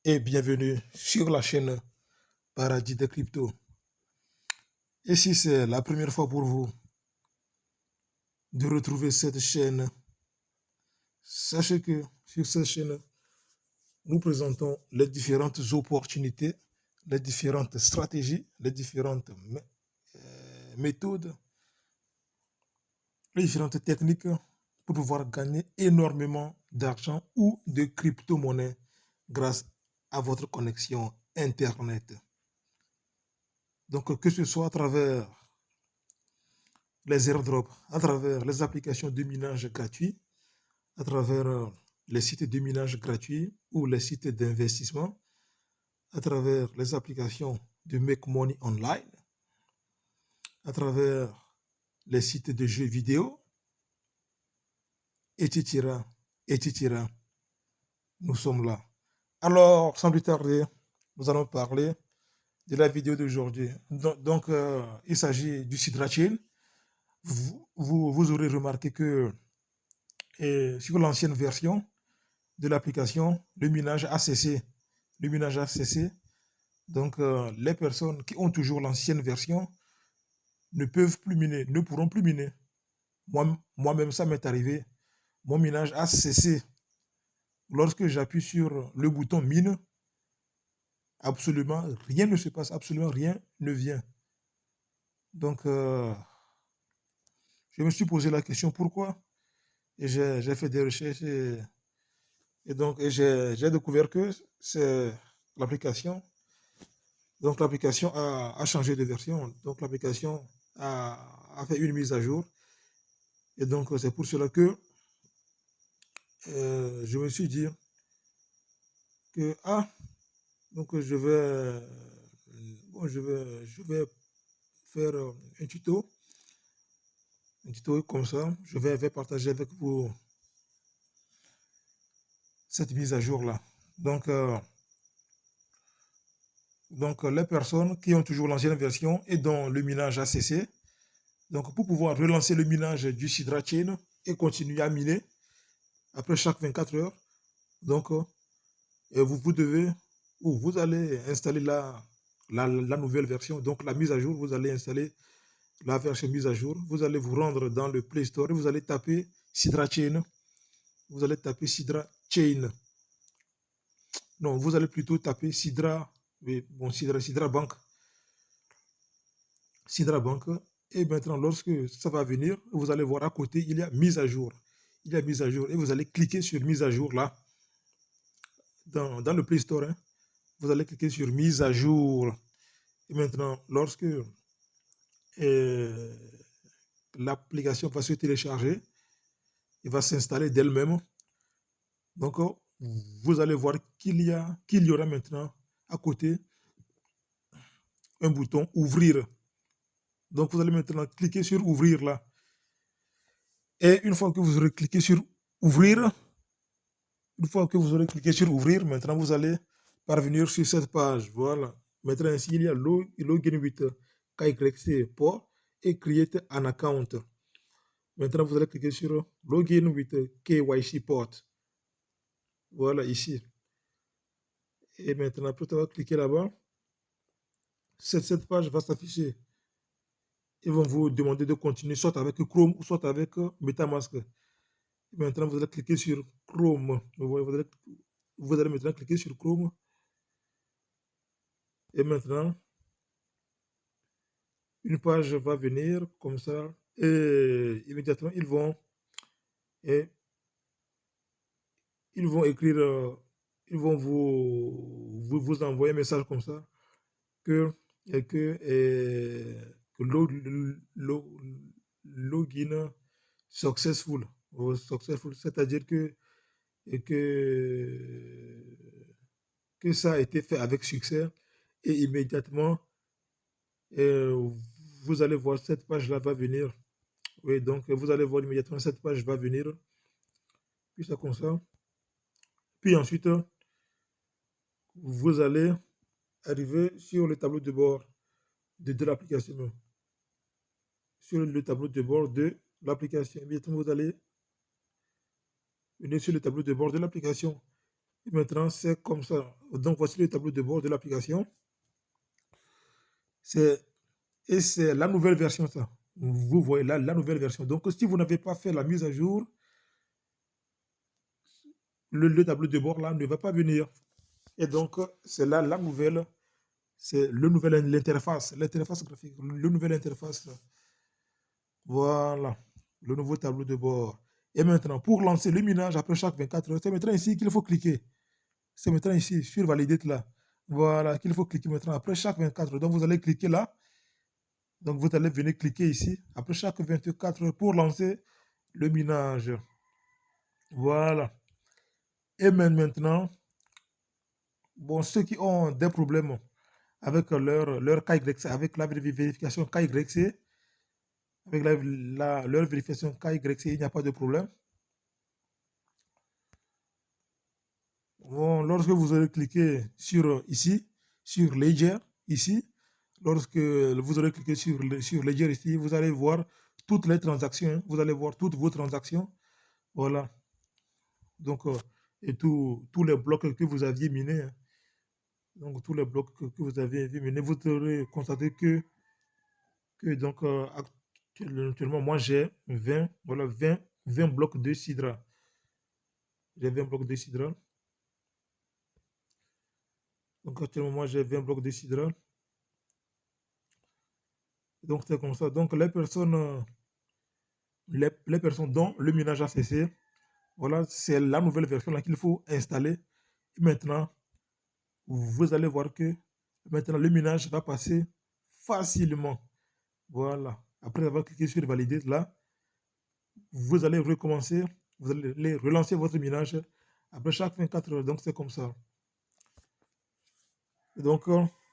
Et bienvenue sur la chaîne Paradis de Crypto. Et si c'est la première fois pour vous de retrouver cette chaîne, sachez que sur cette chaîne, nous présentons les différentes opportunités, les différentes stratégies, les différentes méthodes, les différentes techniques pour pouvoir gagner énormément d'argent ou de crypto-monnaies grâce à votre connexion Internet. Donc, que ce soit à travers les airdrops, à travers les applications de minage gratuits, à travers les sites de minage gratuits ou les sites d'investissement, à travers les applications de Make Money Online, à travers les sites de jeux vidéo, etc. etc. Nous sommes là. Alors, sans plus tarder, nous allons parler de la vidéo d'aujourd'hui. Donc, il s'agit du Sidra Chain. Vous aurez remarqué que sur l'ancienne version de l'application, le minage a cessé. Le minage a cessé. Donc, les personnes qui ont toujours l'ancienne version ne peuvent plus miner, ne pourront plus miner. Moi-même, ça m'est arrivé. Mon minage a cessé. Lorsque j'appuie sur le bouton mine, absolument rien ne se passe, absolument rien ne vient. Donc, je me suis posé la question pourquoi. Et j'ai fait des recherches et j'ai découvert que c'est l'application. Donc l'application a changé de version. Donc l'application a fait une mise à jour. Et donc c'est pour cela que je me suis dit que donc je vais faire un tuto comme ça. Je vais partager avec vous cette mise à jour là. Donc les personnes qui ont toujours l'ancienne version et dont le minage a cessé, donc pour pouvoir relancer le minage du Sidra Chain et continuer à miner après chaque 24 heures, donc vous devez ou vous allez installer la nouvelle version, donc la mise à jour, vous allez installer la version mise à jour, vous allez vous rendre dans le Play Store et vous allez taper Sidra Chain, vous allez taper Sidra Chain. Non, vous allez plutôt taper Sidra, bon, Sidra Bank. Sidra Bank. Et maintenant, lorsque ça va venir, vous allez voir à côté, il y a mise à jour. Il y a mise à jour. Et vous allez cliquer sur mise à jour là, dans le Play Store. Hein. Vous allez cliquer sur mise à jour. Et maintenant, lorsque l'application va se télécharger, il va s'installer d'elle-même. Donc, vous allez voir qu'il y aura maintenant à côté un bouton ouvrir. Donc, vous allez maintenant cliquer sur ouvrir là. Et une fois que vous aurez cliqué sur ouvrir, une fois que vous aurez cliqué sur ouvrir, maintenant vous allez parvenir sur cette page. Voilà. Maintenant, ici, il y a login with KYC port et create an account. Maintenant, vous allez cliquer sur login with KYC port. Voilà, ici. Et maintenant, après avoir cliqué là-bas, cette page va s'afficher. Ils vont vous demander de continuer soit avec Chrome ou soit avec MetaMask. Maintenant, vous allez cliquer sur Chrome. Vous allez maintenant cliquer sur Chrome. Et maintenant, une page va venir comme ça. Et immédiatement, et, ils vont écrire, ils vont vous envoyer un message comme ça que, que login successful. Successful, c'est-à-dire et que ça a été fait avec succès et immédiatement vous allez voir cette page-là va venir. Oui, donc vous allez voir immédiatement cette page va venir. Puis ça comme ça. Puis ensuite, vous allez arriver sur le tableau de bord de l'application. Sur le tableau de bord de l'application. Immédiatement, vous allez venir sur le tableau de bord de l'application. Et maintenant, c'est comme ça. Donc, voici le tableau de bord de l'application. Et c'est la nouvelle version, ça. Vous voyez là, la nouvelle version. Donc, si vous n'avez pas fait la mise à jour, le tableau de bord là ne va pas venir. Et donc, c'est là la nouvelle, c'est le nouvel l'interface graphique, le nouvel interface. Voilà, le nouveau tableau de bord. Et maintenant, pour lancer le minage après chaque 24 heures, c'est maintenant ici qu'il faut cliquer. C'est maintenant ici, sur valider là. Voilà, qu'il faut cliquer maintenant après chaque 24 heures. Donc, vous allez cliquer là. Donc, vous allez venir cliquer ici après chaque 24 heures pour lancer le minage. Voilà. Et maintenant, bon, ceux qui ont des problèmes avec leur KYC, avec la vérification KYC, avec leur vérification KYC, il n'y a pas de problème. Bon, lorsque vous aurez cliqué sur ici, sur Ledger, ici, lorsque vous aurez cliqué sur Ledger ici, vous allez voir toutes les transactions, vous allez voir toutes vos transactions. Voilà. Donc, et tous les blocs que vous aviez minés, hein. Donc, tous les blocs que vous avez minés, vous aurez constaté que donc, actuellement, moi, j'ai 20, voilà, 20 blocs de Sidra. J'ai 20 blocs de Sidra. Donc, actuellement, moi, j'ai 20 blocs de Sidra. Donc, c'est comme ça. Donc, les personnes dont le minage a cessé, voilà, c'est la nouvelle version là qu'il faut installer. Et maintenant, vous allez voir que maintenant, le minage va passer facilement. Voilà. Après avoir cliqué sur valider, là, vous allez recommencer, vous allez relancer votre minage après chaque 24 heures. Donc, c'est comme ça. Donc,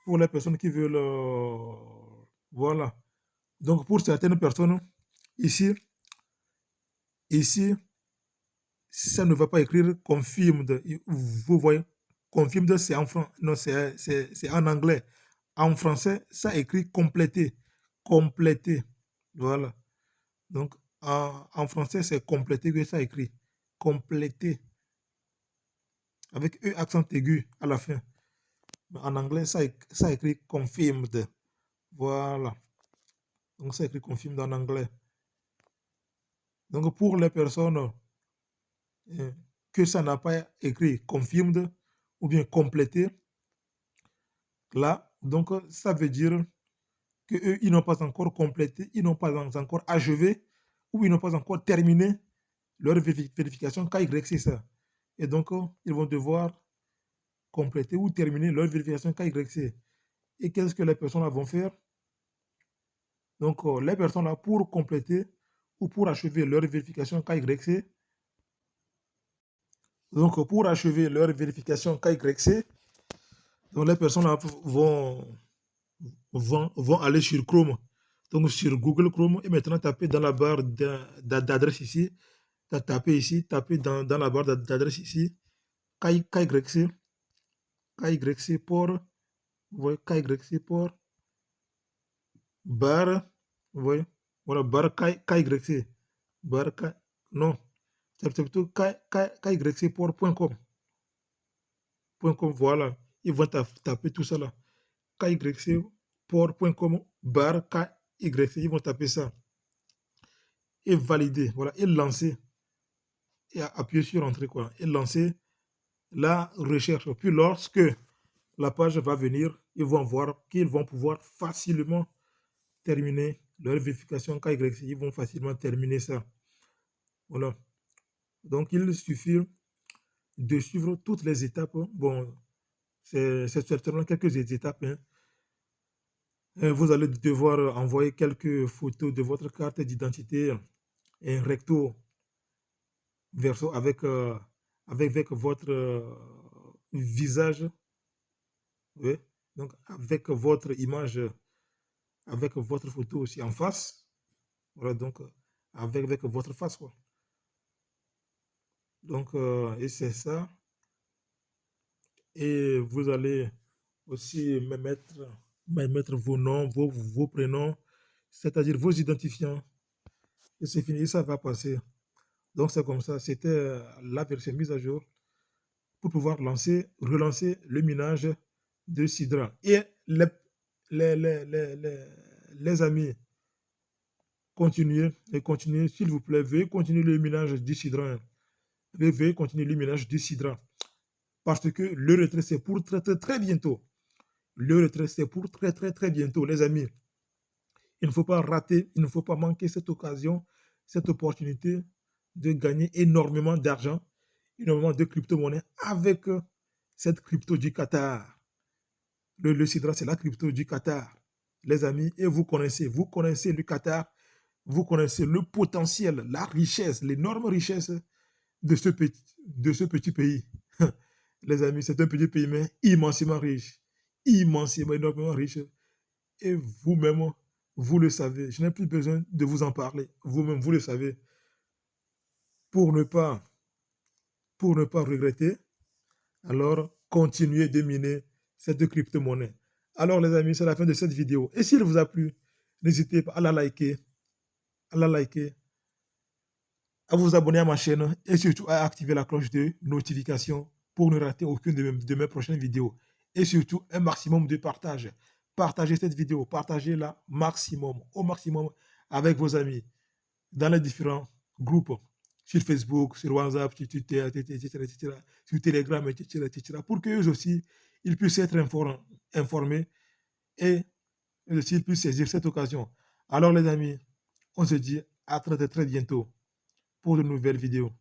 pour les personnes qui veulent, voilà. Donc, pour certaines personnes, ici, ça ne va pas écrire confirmed. Vous voyez, confirmed, c'est en français. Non, c'est en anglais. En français, ça écrit complété. Complété. Voilà. Donc, en français, c'est complété que ça écrit. Complété. Avec E accent aigu à la fin. Mais en anglais, ça écrit confirmed. Voilà. Donc, ça écrit confirmed en anglais. Donc, pour les personnes que ça n'a pas écrit confirmed ou bien complété, là, donc, ça veut dire qu'eux, ils n'ont pas encore complété, ils n'ont pas encore achevé ou ils n'ont pas encore terminé leur vérification KYC, ça. Et donc, ils vont devoir compléter ou terminer leur vérification KYC. Et qu'est-ce que les personnes là vont faire? Donc, les personnes là, pour compléter ou pour achever leur vérification KYC, donc pour achever leur vérification KYC, donc les personnes là vont aller sur Chrome, donc sur Google Chrome, et maintenant taper dans la barre d'adresse ici, taper dans la barre d'adresse ici, KYC, KYC port, vous voyez, KYC port, barre, vous voyez, voilà, barre KYC, barre non, c'est plutôt KYC port.com, voilà, ils vont taper tout ça là, KYC port.com, barre KYC, ils vont taper ça, et valider, voilà, et lancer, et appuyer sur entrée, quoi, et lancer la recherche. Puis lorsque la page va venir, ils vont voir qu'ils vont pouvoir facilement terminer leur vérification KYC. Ils vont facilement terminer ça. Voilà. Donc, il suffit de suivre toutes les étapes. Bon, c'est certainement quelques étapes, hein. Vous allez devoir envoyer quelques photos de votre carte d'identité, un recto verso avec votre visage. Oui. Donc, avec votre image, avec votre photo aussi en face. Voilà, donc, avec votre face, quoi. Donc, et c'est ça. Et vous allez aussi mettre vos noms, vos prénoms, c'est-à-dire vos identifiants. Et c'est fini, ça va passer. Donc, c'est comme ça. C'était la version mise à jour pour pouvoir relancer le minage de Sidra. Et les, les, les, les, les amis, continuez, s'il vous plaît, veuillez continuer le minage du Sidra. Hein. Veuillez continuer le minage du Sidra. Parce que le retrait, c'est pour très, très, très bientôt. Le retrait, c'est pour très, très, très bientôt, les amis. Il ne faut pas rater, il ne faut pas manquer cette occasion, cette opportunité de gagner énormément d'argent, énormément de crypto-monnaies avec cette crypto du Qatar. Le Sidra, c'est la crypto du Qatar, les amis, et vous connaissez le Qatar, vous connaissez le potentiel, la richesse, l'énorme richesse de ce petit pays. Les amis, c'est un petit pays, mais immensément riche, immensément, énormément riche. Et vous-même, vous le savez. Je n'ai plus besoin de vous en parler. Vous-même, vous le savez. Pour ne pas, pour ne pas regretter, alors continuez de miner cette crypto-monnaie. Alors les amis, c'est la fin de cette vidéo. Et s'il vous a plu, n'hésitez pas à la liker, à vous abonner à ma chaîne et surtout à activer la cloche de notification pour ne rater aucune de mes prochaines vidéos. Et surtout, un maximum de partage. Partagez cette vidéo, partagez-la au maximum avec vos amis dans les différents groupes sur Facebook, sur WhatsApp, sur Twitter, etc., sur Telegram, etc., pour qu'eux aussi, ils puissent être informés et aussi ils puissent saisir cette occasion. Alors les amis, on se dit à très très bientôt pour de nouvelles vidéos.